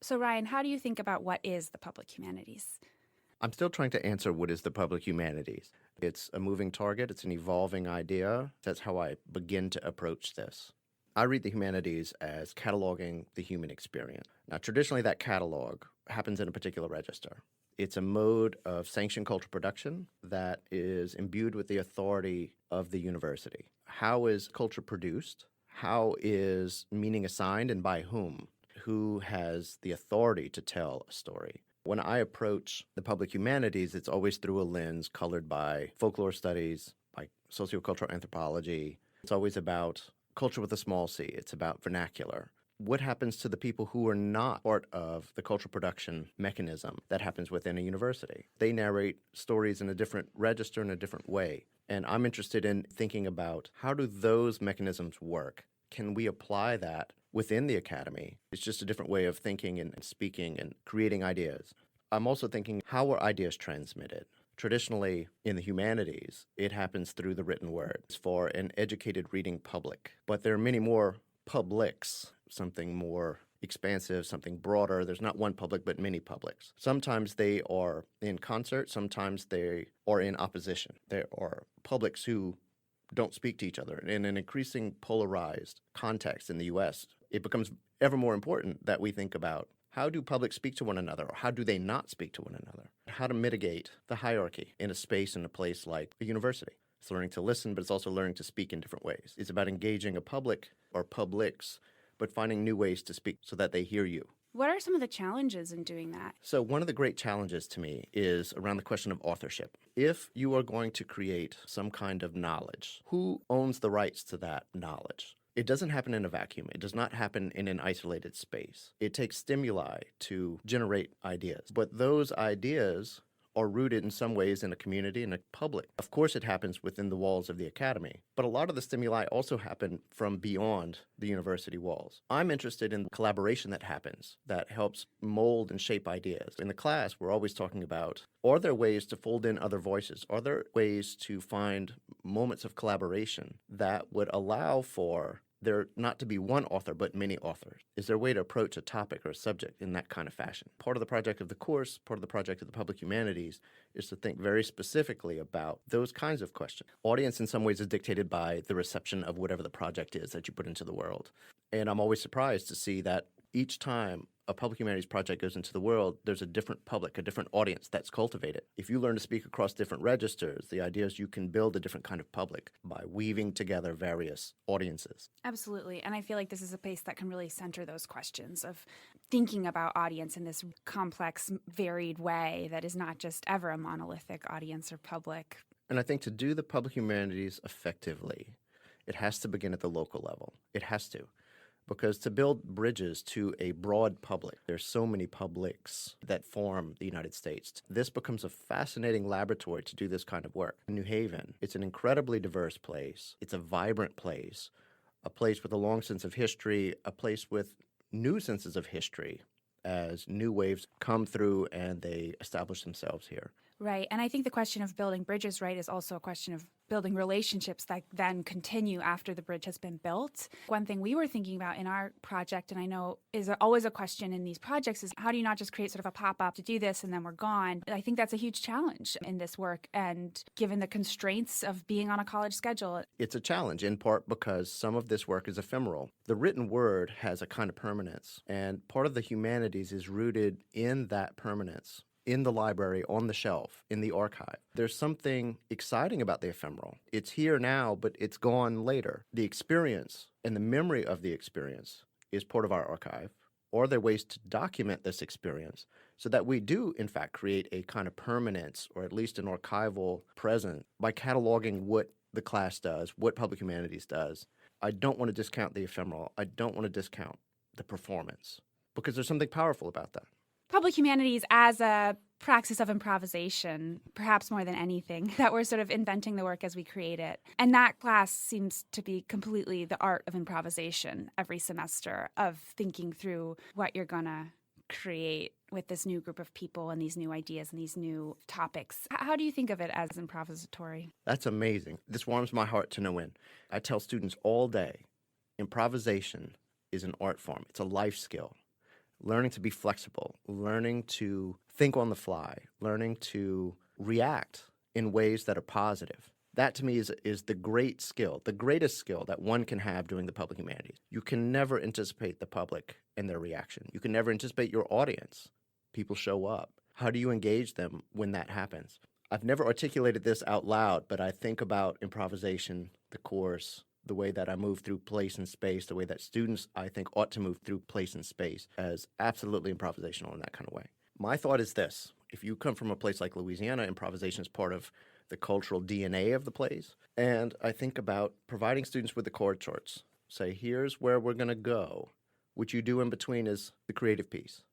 So Ryan, how do you think about what is the public humanities? I'm still trying to answer what is the public humanities. It's a moving target. It's an evolving idea. That's how I begin to approach this. I read the humanities as cataloging the human experience. Now, traditionally, that catalog happens in a particular register. It's a mode of sanctioned cultural production that is imbued with the authority of the university. How is culture produced? How is meaning assigned and by whom? Who has the authority to tell a story? When I approach the public humanities, it's always through a lens colored by folklore studies, by sociocultural anthropology. It's always about culture with a small c. It's about vernacular. What happens to the people who are not part of the cultural production mechanism that happens within a university? They narrate stories in a different register in a different way. And I'm interested in thinking about how do those mechanisms work? Can we apply that within the academy? It's just a different way of thinking and speaking and creating ideas. I'm also thinking, how are ideas transmitted? Traditionally, in the humanities, it happens through the written word. It's for an educated reading public. But there are many more publics, something more expansive, something broader. There's not one public, but many publics. Sometimes they are in concert. Sometimes they are in opposition. There are publics who don't speak to each other. In an increasing polarized context in the U.S., it becomes ever more important that we think about how do publics speak to one another, or how do they not speak to one another? How to mitigate the hierarchy in a space and a place like a university. It's learning to listen, but it's also learning to speak in different ways. It's about engaging a public or publics, but finding new ways to speak so that they hear you. What are some of the challenges in doing that? So one of the great challenges to me is around the question of authorship. If you are going to create some kind of knowledge, who owns the rights to that knowledge? It doesn't happen in a vacuum. It does not happen in an isolated space. It takes stimuli to generate ideas. But those ideas are rooted in some ways in a community and a public. Of course, it happens within the walls of the academy, but a lot of the stimuli also happen from beyond the university walls. I'm interested in the collaboration that happens that helps mold and shape ideas. In the class, we're always talking about, are there ways to fold in other voices? Are there ways to find moments of collaboration that would allow for there not to be one author, but many authors? Is there a way to approach a topic or a subject in that kind of fashion? Part of the project of the course, part of the project of the public humanities, is to think very specifically about those kinds of questions. Audience in some ways is dictated by the reception of whatever the project is that you put into the world. And I'm always surprised to see that each time a public humanities project goes into the world, there's a different public, a different audience that's cultivated. If you learn to speak across different registers, the idea is you can build a different kind of public by weaving together various audiences. Absolutely. And I feel like this is a place that can really center those questions of thinking about audience in this complex, varied way that is not just ever a monolithic audience or public. And I think to do the public humanities effectively, it has to begin at the local level. It has to. Because to build bridges to a broad public, there's so many publics that form the United States. This becomes a fascinating laboratory to do this kind of work. New Haven, it's an incredibly diverse place. It's a vibrant place, a place with a long sense of history, a place with new senses of history as new waves come through and they establish themselves here. Right. And I think the question of building bridges, right, is also a question of building relationships that then continue after the bridge has been built. One thing we were thinking about in our project, and I know is always a question in these projects, is how do you not just create sort of a pop-up to do this and then we're gone? I think that's a huge challenge in this work, and given the constraints of being on a college schedule. It's a challenge in part because some of this work is ephemeral. The written word has a kind of permanence, and part of the humanities is rooted in that permanence. In the library, on the shelf, in the archive. There's something exciting about the ephemeral. It's here now, but it's gone later. The experience and the memory of the experience is part of our archive. Are there ways to document this experience so that we do, in fact, create a kind of permanence or at least an archival presence by cataloging what the class does, what public humanities does? I don't want to discount the ephemeral. I don't want to discount the performance because there's something powerful about that. Public humanities as a praxis of improvisation, perhaps more than anything, that we're sort of inventing the work as we create it. And that class seems to be completely the art of improvisation every semester, of thinking through what you're going to create with this new group of people and these new ideas and these new topics. How do you think of it as improvisatory? That's amazing. This warms my heart to no end. I tell students all day, improvisation is an art form. It's a life skill. learning to be flexible, learning to think on the fly, learning to react in ways that are positive. That to me is the great skill, the greatest skill that one can have doing the public humanities. You can never anticipate the public and their reaction. You can never anticipate your audience. People show up. How do you engage them when that happens? I've never articulated this out loud, but I think about improvisation, the course, the way that I move through place and space, the way that students, I think, ought to move through place and space as absolutely improvisational in that kind of way. My thought is this. If you come from a place like Louisiana, improvisation is part of the cultural DNA of the place. And I think about providing students with the chord charts. Say, here's where we're going to go. What you do in between is the creative piece.